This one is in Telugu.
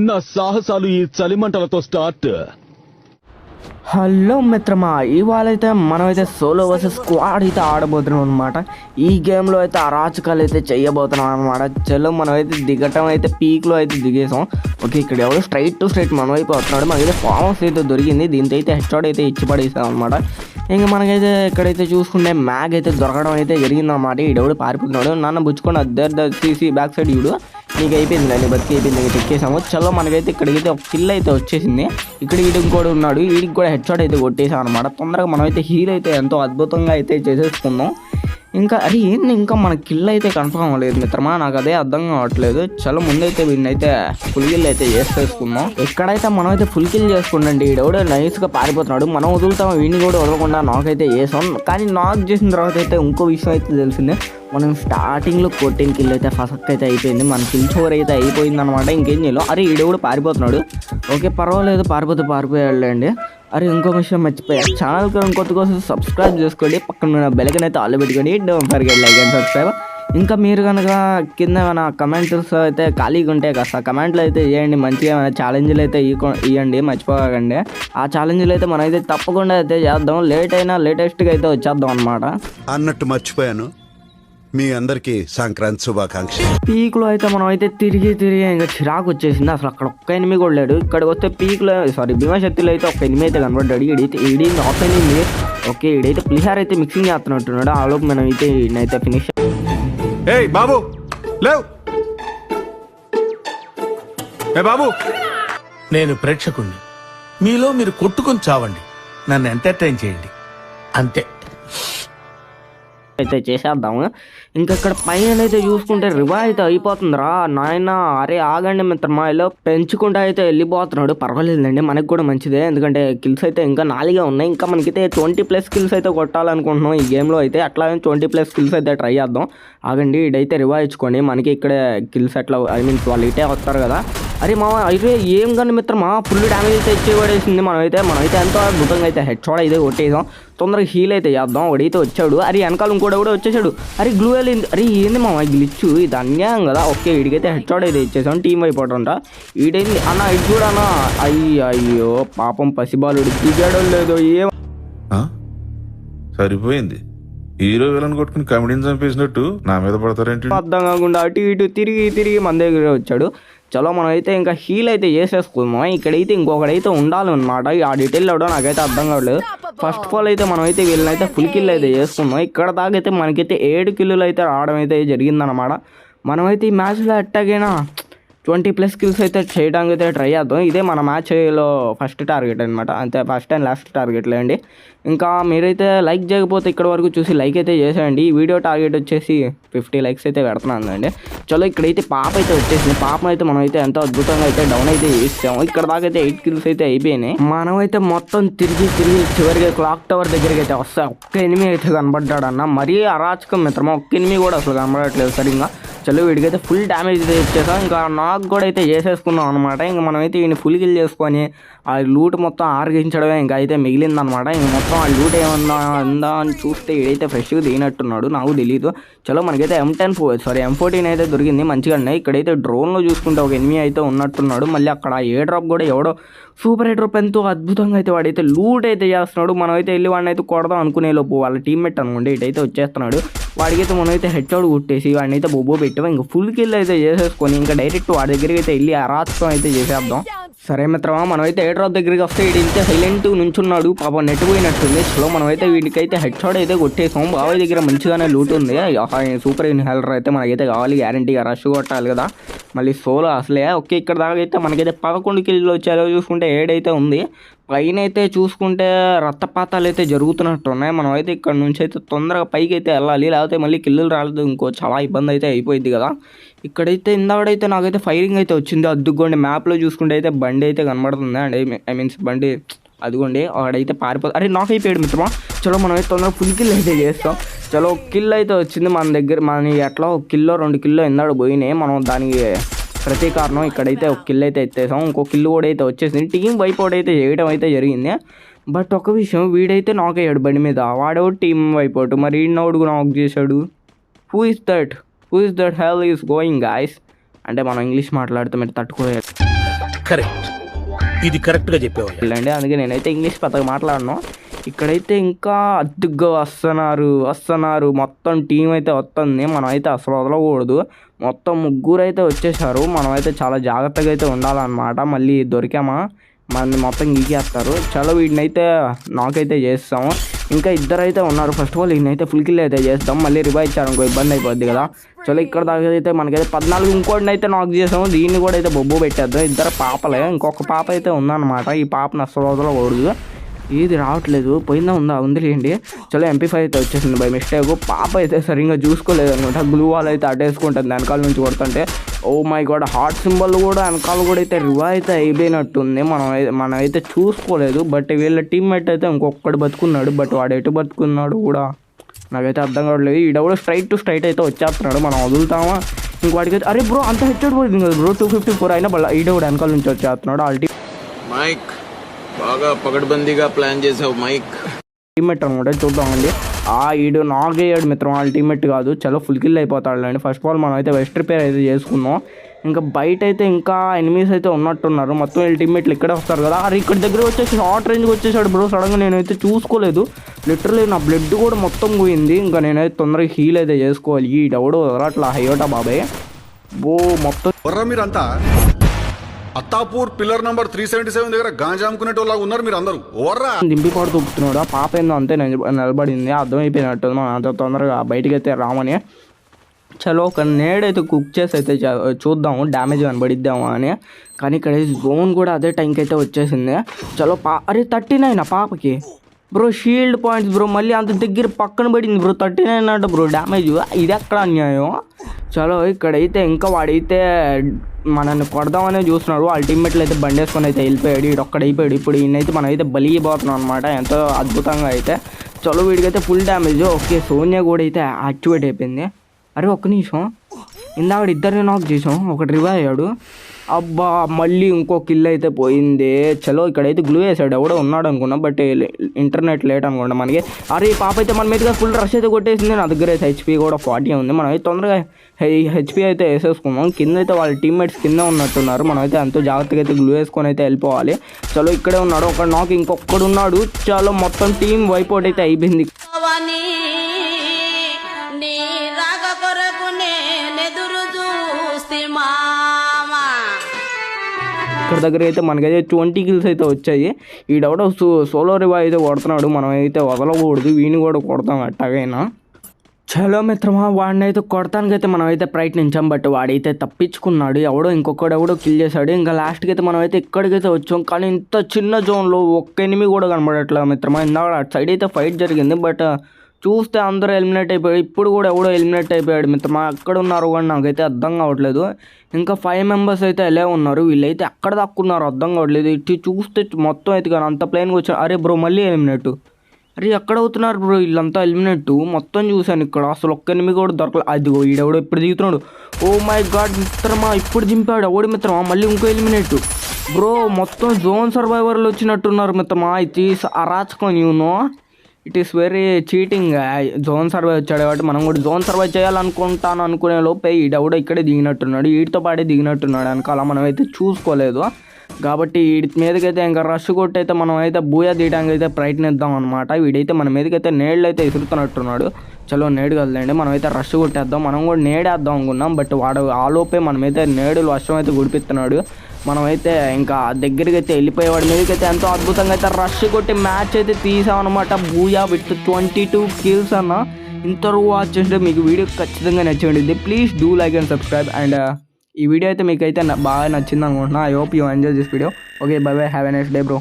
నా సాహసాలు ఈ చలిమంటలతో స్టార్ట్. హలో మిత్రమా, ఇవాళ అయితే మనమైతే సోలో వర్సెస్ స్క్వాడ్ అయితే ఆడబోతున్నాం అనమాట. ఈ గేమ్లో అయితే అరాచకాలు అయితే చేయబోతున్నాం అనమాట. చలో మనమైతే దిగటం అయితే పీక్లో అయితే దిగేసాం. ఓకే, ఇక్కడ ఎవరు స్ట్రైట్ టు స్ట్రైట్ మన వైపు వస్తున్నాడు. మనకైతే ఫామ్ హౌస్ అయితే దొరికింది. దీంతో అయితే హెడ్ షాట్ అయితే ఇచ్చి పడేసాం అనమాట. ఇంకా మనకైతే ఇక్కడైతే చూసుకుంటే మ్యాగ్ అయితే దొరకడం అయితే జరిగిందన్నమాట. ఈడెవడు పారిపోతున్నాడు, నన్ను బుచ్చుకొని అద్దరు తీసి బ్యాక్ సైడ్ ఇడు నీకు అయిపోయింది, నీ బతికి అయిపోయింది, ఎక్కేసాము. చలో మనకైతే ఇక్కడికైతే ఒక కిల్ అయితే వచ్చేసింది. ఇక్కడ వీడికి కూడా ఉన్నాడు, వీడికి కూడా హెడ్ షాట్ అయితే కొట్టేసాం అనమాట. తొందరగా మనమైతే హీల్ అయితే ఎంతో అద్భుతంగా అయితే చేసేసుకుందాం. ఇంకా అది ఏంది, ఇంకా మన కిల్ అయితే కన్ఫర్మ్ అవ్వలేదు మిత్రమా, నాకు అదే అర్థం కావట్లేదు. చలో ముందైతే వీడిని అయితే ఫుల్ కిల్ అయితే చేసేసుకుందాం. ఎక్కడైతే మనం అయితే ఫుల్ కిల్ చేసుకుంటండి, ఈడెవడో నైస్గా పారిపోతున్నాడు. మనం వదులుతాం, వీడిని కూడా వదలకుండా నాక్ అయితే చేసాం. కానీ నాక్ చేసిన తర్వాత అయితే ఇంకో విషయం అయితే తెలిసిందే, మనం స్టార్టింగ్లో 14 కిల్ అయితే ఫస్ట్ అయితే అయిపోయింది. మన కిల్ చోర్ అయితే అయిపోయింది అనమాట. ఇంకేం చేయాలి, అరే ఈడెవడు పారిపోతున్నాడు. ఓకే పర్వాలేదు, పారిపోయాడులేండి. అరే ఇంకో విషయం మర్చిపోయా, ఛానల్కి కొత్త కోసం సబ్స్క్రైబ్ చేసుకోండి, పక్కన బెల్కన్ అయితే ఆల్ పెట్టుకోండి, don't forget like and subscribe. ఇంకా మీరు కనుక కింద ఏమైనా కమెంట్స్ అయితే ఖాళీగా ఉంటే కాస్త కమెంట్లు అయితే చేయండి, మంచిగా ఏమైనా ఛాలెంజ్లు అయితే ఇవ్వండి, మర్చిపోకండి. ఆ ఛాలెంజ్లు అయితే మనం అయితే తప్పకుండా అయితే చేద్దాం, లేట్ అయినా లేటెస్ట్గా అయితే వచ్చేద్దాం అనమాట. అన్నట్టు మర్చిపోయాను, మీ అందరికీ సంక్రాంతి శుభాకాంక్ష. పీక్లో అయితే మనం అయితే తిరిగి ఇంకా చిరాకు వచ్చేసింది. అసలు అక్కడ ఒక్క ఎనిమిది కూడా లేడు. ఇక్కడికి వస్తే పీక్లో భీమశక్తిలో అయితే ఒక ఎనిమిది అయితే కనబడ్డాడు. ఈడి ఆఫ్ ఎనిమిది. ఓకే, ఈడైతే పులిహార అయితే మిక్సింగ్ చేస్తున్నట్టున్నాడు. ఆ లోపు మనం అయితే ఈయనైతే ఫినిష్. ఏయ్ బాబు లేవ్, ఏ బాబు. నేను ప్రేక్షకుణ్ణి, మీలో మీరు కొట్టుకొని చావండి, నన్ను ఎంటర్టైన్ చేయండి, అంతే. అయితే చేసేద్దాము. ఇంకా ఇక్కడ పైన అయితే చూసుకుంటే రివైవ్ అయితే అయిపోతుందిరా నాయన. అరే ఆగండి మిత్రమా, ఇలా పెంచుకుంటూ అయితే వెళ్ళిపోతున్నాడు. పర్వాలేదండి, మనకు కూడా మంచిదే, ఎందుకంటే కిల్స్ అయితే ఇంకా 4 ఉన్నాయి. ఇంకా మనకైతే 20+ కిల్స్ అయితే కొట్టాలనుకుంటున్నాం ఈ గేమ్లో అయితే. అట్లా 20+ కిల్స్ అయితే ట్రై చేద్దాం. ఆగండి, ఇదైతే రివైవ్ ఇచ్చుకొని మనకి ఇక్కడ కిల్స్ అట్లా వాళ్ళు ఇటే వస్తారు కదా. అరే మా అయితే ఏం కానీ మిత్రమా, ఫుల్ డ్యామేజ్ అయితే ఇచ్చేవాడేసింది. మనమైతే ఎంతో అద్భుతంగా అయితే హెడ్ షాట్ అయితే కొట్టేసాం. తొందరగా హీల్ అయితే చేద్దాం. వాడైతే వచ్చాడు, అరే వెనకాల ఇంకోటి కూడా వచ్చేసాడు. అరే గ్లూ వెళ్ళింది. అరే ఏంది మా గ్లిచ్చు, ఇది అన్యాయం కదా. ఓకే, వీడికైతే హెడ్ షాట్ అయితే ఇచ్చేసాం. టీం అయిపోవటంట. వీడైంది అన్న, ఇది కూడా అన్న. అయ్యో పాపం పసిబాలుడు దిగాడో లేదో ఏం సరిపోయింది. హీరో విలన్ కొట్టుకుని కమెడీని చంపేసినట్టు నా మీద పడతారేంటి, అర్థం కాకుండా అటు ఇటు తిరిగి మన దగ్గర వచ్చాడు. చలో మనం అయితే ఇంకా హీల్ అయితే చేసేసుకుందాం. ఇక్కడైతే ఇంకొకడైతే ఉండాలన్నమాట. ఆ డీటెయిల్ అవడం నాకైతే అర్థం కావట్లేదు. ఫస్ట్ ఆఫ్ ఆల్ అయితే మనం అయితే వీళ్ళనైతే ఫుల్ కిల్ అయితే చేసుకుందాం. ఇక్కడ దాకా అయితే మనకైతే 7 కిల్లులు అయితే రావడం అయితే జరిగిందనమాట. మనమైతే ఈ మ్యాచ్లో ఎట్టాగైనా 20+ కిల్స్ అయితే చేయడానికి అయితే ట్రై చేద్దాం. ఇదే మన మ్యాచ్లో ఫస్ట్ టార్గెట్ అనమాట, అంతే, ఫస్ట్ అండ్ లాస్ట్ టార్గెట్లే అండి. ఇంకా మీరైతే లైక్ చేయకపోతే ఇక్కడ వరకు చూసి లైక్ అయితే చేసేయండి. ఈ వీడియో టార్గెట్ వచ్చేసి 50 లైక్స్ అయితే పెడుతున్నాను అండి. చలో ఇక్కడైతే పాప అయితే వచ్చేసింది. పాపను అయితే మనం అయితే ఎంతో అద్భుతంగా అయితే డౌన్ అయితే చేసాము. ఇక్కడ దాకా అయితే 8 కిల్స్ అయితే అయిపోయినాయి. మనం అయితే మొత్తం తిరిగి చివరికి క్లాక్ టవర్ దగ్గరికి అయితే వస్తాయి. ఒక్క ఎనిమిది అయితే కనబడ్డాడన్న, మరీ అరాచకం మిత్రమా. ఒక్క ఎనిమిది కూడా అసలు కనబడట్లేదు సరిగ్గా. చలో వీడికైతే ఫుల్ డ్యామేజ్ అయితే ఇచ్చేసాం. ఇంకా నాకు కూడా అయితే చేసేసుకున్నాం అనమాట. ఇంకా మనమైతే ఈయన ఫుల్ కిల్ చేసుకొని ఆ లూట్ మొత్తం ఆరగించడమే ఇంకా అయితే మిగిలిందనమాట. ఇంక మొత్తం ఆ లూట్ ఏమన్నా ఉందా అని చూస్తే ఈడైతే ఫ్రెష్గా దిగినట్టున్నాడు, నాకు తెలీదు. చలో మనకైతే M14 అయితే దొరికింది మంచిగా. ఇక్కడైతే డ్రోన్లో చూసుకుంటే ఒక ఎనిమిది అయితే ఉన్నట్టున్నాడు. మళ్ళీ అక్కడ ఏ డ్రాప్ కూడా ఎవడో సూపర్ ఏ డ్రాప్ ఎంతో అద్భుతంగా అయితే వాడైతే లూట్ అయితే చేస్తున్నాడు. మనమైతే వెళ్ళి వాడిని అయితే కొడదాం అనుకునే లోపు వాళ్ళ టీమ్మేట్ అనుకోండి ఇటైతే వచ్చేస్తున్నాడు. వాడికైతే మనమైతే హెడ్ షాట్ కొట్టేసి వాడిని అయితే బొబ్బో పెట్టాం. ఇంకా ఫుల్ కిల్ అయితే చేసేసుకొని ఇంకా డైరెక్ట్ వాడి దగ్గరికి అయితే వెళ్ళి అరాచకం అయితే చేసేద్దాం. సరే మిత్రమా, మనమైతే ఏ డ్రాప్ దగ్గరికి వస్తే వీడింతే సైలెంట్ నుంచున్నాడు, పాపం నెట్ పోయినట్టుంది. చలో మనమైతే వీడికైతే హెడ్ షాట్ అయితే కొట్టేసాం. బాబాయ్ దగ్గర మంచిగానే లూట్ ఉంది, సూపర్ ఇన్హేలర్ అయితే మనకైతే కావాలి గ్యారంటీగా, రష్ కొట్టాలి కదా మళ్ళీ సోలో అసలే. ఓకే, ఇక్కడ దాకా అయితే మనకైతే 11 కిల్లు వచ్చారో చూసుకుంటే 7 అయితే ఉంది. పైన అయితే చూసుకుంటే రక్తపాతాలు అయితే జరుగుతున్నట్టు ఉన్నాయి. మనం అయితే ఇక్కడ నుంచి అయితే తొందరగా పైకి అయితే వెళ్ళాలి, లేకపోతే మళ్ళీ కిల్లులు రాలేదు, ఇంకో చాలా ఇబ్బంది అయితే అయిపోయింది కదా. ఇక్కడైతే ఇందాకడైతే నాకైతే ఫైరింగ్ అయితే వచ్చింది. అద్దుకోండి మ్యాప్లో చూసుకుంటే అయితే బండి అయితే కనబడుతుంది అండి, మీన్స్ బండి అదిగోండి. ఆడైతే పారిపోతుంది. అరే నాక్ అయిపోయాడు మిత్రమా. చలో మనం అయితే తొందరగా ఫుల్ కిల్ అయితే చేస్తాం. చలో కిల్ అయితే వచ్చింది మన దగ్గర. మన ఎట్లా 1 కిల్లో 2 కిల్లో ఇందాడు పోయినాయి. మనం దానికి ప్రతీకారణం ఇక్కడైతే ఒక కిల్ అయితే ఎత్తేసాం. ఇంకో కిల్ కూడా అయితే వచ్చేసింది. టీం వైపౌట్ అయితే చేయడం అయితే జరిగింది. బట్ ఒక విషయం, వీడైతే నాక్ అయ్యాడు బండి మీద, వాడేవాడు టీం వైపౌట్. మరి ఈయనోడు నాక్ చేశాడు. Who is that hell is going guys అంటే మనం ఇంగ్లీష్ మాట్లాడితే మీరు తట్టుకోలేదు. కరెక్ట్, ఇది కరెక్ట్ గా చెప్పావయ్యా. వెళ్ళండి. అందుకే నేనైతే ఇంగ్లీష్ పెద్దగా మాట్లాడను. ఇక్కడైతే ఇంకా అద్దుగా వస్తున్నారు మొత్తం టీం అయితే వస్తుంది. మనం అయితే అసలు వదలకూడదు. మొత్తం ముగ్గురు అయితే వచ్చేసారు. మనం అయితే చాలా జాగ్రత్తగా అయితే ఉండాలన్నమాట. మళ్ళీ దొరికామా మన మొత్తం గీకేస్తారు. చలో వీడినైతే నాకైతే చేస్తాము. ఇంకా ఇద్దరు అయితే ఉన్నారు. ఫస్ట్ ఆఫ్ ఆల్ ఈయనైతే ఫుల్ కిల్ అయితే చేస్తాం. మళ్ళీ రివైవ్ ఇచ్చారు ఇంకో ఇబ్బంది అయిపోద్ది కదా. చలో ఇక్కడ దాకా అయితే మనకైతే 14 ఇంకోటిని అయితే నాక్ చేసాము. దీన్ని కూడా అయితే బొబ్బు పెట్టేద్దాం. ఇద్దరు పాపలే, ఇంకొక పాప అయితే ఉందన్నమాట. ఈ పాపను అసలు వదలకూడదు. ఏది రావట్లేదు, పోయిందా ఉందిలేండి. చలో MP5 అయితే వచ్చేసింది బై మిస్టేక్. పాప అయితే సరిగ్గా చూసుకోలేదు అనమాట. గ్లూ వాల్ అయితే అటేసుకుంటుంది వెనకాల నుంచి కొడుతుంటే. Oh my God, heart symbol కూడా వెనకాల కూడా అయితే రివైవ్ అయితే అయిపోయినట్టుంది. మనం అయితే చూసుకోలేదు. బట్ వీళ్ళ టీమ్మేట్ అయితే ఇంకొకటి బతుకున్నాడు. బట్ వాడు ఎటు బతుకున్నాడు కూడా నాకైతే అర్థం కావట్లేదు. ఈడెవడో స్ట్రైట్ అయితే వచ్చేస్తున్నాడు. మనం వదులుతామా ఇంకోటికి అయితే. అరే బ్రో అంత హెడ్ పోయింది కదా బ్రో. 254 అయినా బల్ల ఈడెవడు వెనకాల నుంచి వచ్చేస్తున్నాడు. ఆల్టీ మైక్ బాగా పకడ్బందీగా ప్లాన్ చేసావు మైక్. టీమ్మేట్ అనమాట, చూద్దామండి. ఈడు నాక్ అయ్యాడు మిత్రం, వాళ్ళ టీమ్మేట్ కాదు. చలో ఫుల్ కిల్ అయిపోతాడు అండి. ఫస్ట్ ఆఫ్ ఆల్ మనం అయితే వెస్ట్ రిపేర్ అయితే చేసుకున్నాం. ఇంకా బయట అయితే ఇంకా ఎనిమీస్ అయితే ఉన్నట్టున్నారు. మొత్తం వీళ్ళ టీమ్మేట్లు ఇక్కడే వస్తారు కదా. అరే ఇక్కడ దగ్గర వచ్చేసి షార్ట్ రేంజ్కి వచ్చేసాడు బ్రో. సడన్గా నేనైతే చూసుకోలేదు. లిటరలీ నా బ్లడ్ కూడా మొత్తం పోయింది. ఇంకా నేనైతే తొందరగా హీల్ అయితే చేసుకోవాలి. ఈడెవడో అట్లా హైయోటా బాబాయ్ ఓ మొత్తం వర్రా మీరంతా అత్తాపూర్ పిల్లర్ నంబర్ 377 దగ్గర గాంజా అమ్ముకునేటోళ్ళగా ఉన్నారు మీరు అందరూ. ఓవర్రా దింపి పడు తూపుతున్నాడు. ఆ పాప ఏందో అంతే నిలబడింది. అర్థమైపోయినట్టు మనం అంత తొందరగా బయటికి అయితే రామని. చలో ఒక నేడైతే కుక్ చేసి అయితే చూద్దాము డ్యామేజ్ కనబడిద్దాము అని. కానీ ఇక్కడ జోన్ కూడా అదే టైంకి అయితే వచ్చేసింది. చలో అరే 39 పాపకి బ్రో. Shield points bro. మళ్ళీ అంత దగ్గర పక్కన పడింది బ్రో. 39 అంట బ్రో డ్యామేజ్. ఇది ఎక్కడ అన్యాయం. చలో ఇక్కడైతే ఇంకా వాడైతే మనల్ని కొడదామనే చూస్తున్నాడు. వాళ్ళ టీమ్మేట్లు అయితే బండేసుకొని అయితే వెళ్ళిపోయాడు. ఒక్కడ అయిపోయాడు. ఇప్పుడు ఈయనైతే మనం అయితే బలిగిపోతున్నాం అనమాట. ఎంతో అద్భుతంగా అయితే. చలో వీడికైతే ఫుల్ డ్యామేజ్. ఓకే సోనియా కూడా అయితే యాక్టివేట్ అయిపోయింది. అరే ఒక్క నిమిషం, ఇందాక ఇద్దరిని నాక్ చేసాం, ఒకటి రివైవ్ అయ్యాడు. అబ్బా మళ్ళీ ఇంకో కిల్ అయితే పోయింది. చలో ఇక్కడైతే గ్లూ వేసాడు. ఎవడో ఉన్నాడు అనుకున్నా, బట్ ఇంటర్నెట్ లేట్ అనుకుంటా మనకి. అరే ఈ పాప అయితే మన మీదగా ఫుల్ రష్ అయితే కొట్టేసింది. నా దగ్గర అయితే HP కూడా 40 ఉంది. మనం అయితే తొందరగా HP అయితే వేసేసుకున్నాం. కింద అయితే వాళ్ళ టీమ్మేట్స్ కింద ఉన్నట్టున్నారు. మనం అయితే ఎంతో జాగ్రత్తగా అయితే గ్లూ వేసుకొని అయితే వెళ్ళిపోవాలి. చలో ఇక్కడే ఉన్నాడు ఒక నాక్, ఇంకొకడు ఉన్నాడు. చలో మొత్తం టీం వైపౌట్ అయితే అయిపోయింది. ఇక్కడ దగ్గర అయితే మనకైతే 20 కిల్స్ అయితే వచ్చాయి. ఈడెవడో సోలో రివైవ్ అయితే కొడుతున్నాడు. మనం అయితే వదలకూడదు, వీని కూడా కొడతాం అట్టగైనా. చలో మిత్రమా, వాడిని అయితే కొడతానికైతే మనం అయితే ప్రయత్నించాం. బట్ వాడైతే తప్పించుకున్నాడు. ఇంకొకడెవడో కిల్ చేశాడు. ఇంకా లాస్ట్కి అయితే మనం అయితే ఇక్కడికైతే వచ్చాం. కానీ ఇంత చిన్న జోన్లో ఒక్క ఎనిమి కూడా కనబడట్లేదు మిత్రమా. ఇందాక అటు సైడ్ అయితే ఫైట్ జరిగింది. బట్ చూస్తే అందరూ ఎలిమినేట్ అయిపోయాడు. ఇప్పుడు కూడా ఎవడో ఎలిమినేట్ అయిపోయాడు మిత్రమా. అక్కడ ఉన్నారు కానీ నాకైతే అర్థం కావట్లేదు. ఇంకా 5 మెంబర్స్ అయితే ఎలా ఉన్నారు. వీళ్ళైతే అక్కడ దక్కున్నారు, అర్థం కావట్లేదు. ఇటు చూస్తే మొత్తం అయితే కానీ అంత ప్లేన్గా వచ్చారు. అరే బ్రో మళ్ళీ ఎలిమినేట్. అరే ఎక్కడ అవుతున్నారు బ్రో వీళ్ళంతా ఎలిమినేట్. మొత్తం చూశాను ఇక్కడ, అసలు ఒక్క ఎనిమిది కూడా దొరకలేదు. అదిగో ఈడెవడో ఇప్పుడు దిగుతున్నాడు. ఓ మై గాడ్ మిత్రమా, ఇప్పుడు దింపాడు ఎవడు మిత్రమా. మళ్ళీ ఇంకో ఎలిమినేట్ బ్రో. మొత్తం జోన్ సర్వైవర్లు వచ్చినట్టున్నారు మిత్రమా. ఇట్ ఈస్ అరాచకం, you know it is very cheating. Zone survive వచ్చాడు కాబట్టి మనం కూడా జోన్ సర్వైవ్ చేయాలనుకుంటాను అనుకునే లోపే ఈడెవడో ఇక్కడే దిగినట్టున్నాడు. వీటితో పాటే దిగినట్టున్నాడు వెనకాల. మనం అయితే చూసుకోలేదు కాబట్టి వీడి మీదకైతే ఇంకా రష్ కొట్టయితే మనం అయితే బూయా తీయడానికి అయితే ప్రయత్నిద్దాం అనమాట. వీడైతే మన మీదకైతే నేళ్ళు అయితే విసురుతున్నట్టున్నాడు. చలో నేడు కదలండి, మనం అయితే రష్ కొట్టేద్దాం. మనం కూడా నేడేద్దాం అనుకున్నాం. బట్ వాడు ఆలోపే మనమైతే నేడులు వర్షం అయితే గుడిపిస్తున్నాడు. మనమైతే ఇంకా దగ్గరికి అయితే వెళ్ళిపోయేవాడి మీదకైతే ఎంతో అద్భుతంగా అయితే రష్ కొట్టి మ్యాచ్ అయితే తీసామన్నమాట. బూయా విత్ 22 కిల్స్ అన్న. ఇంతవరకు వాచ్ చేస్తే మీకు వీడియో ఖచ్చితంగా నచ్చింది. Please do like and subscribe. And ఈ వీడియో అయితే మీకు అయితే బాగా నచ్చింది అనుకుంటున్నా. I hope you enjoy this video. Okay by by, have a nice day bro.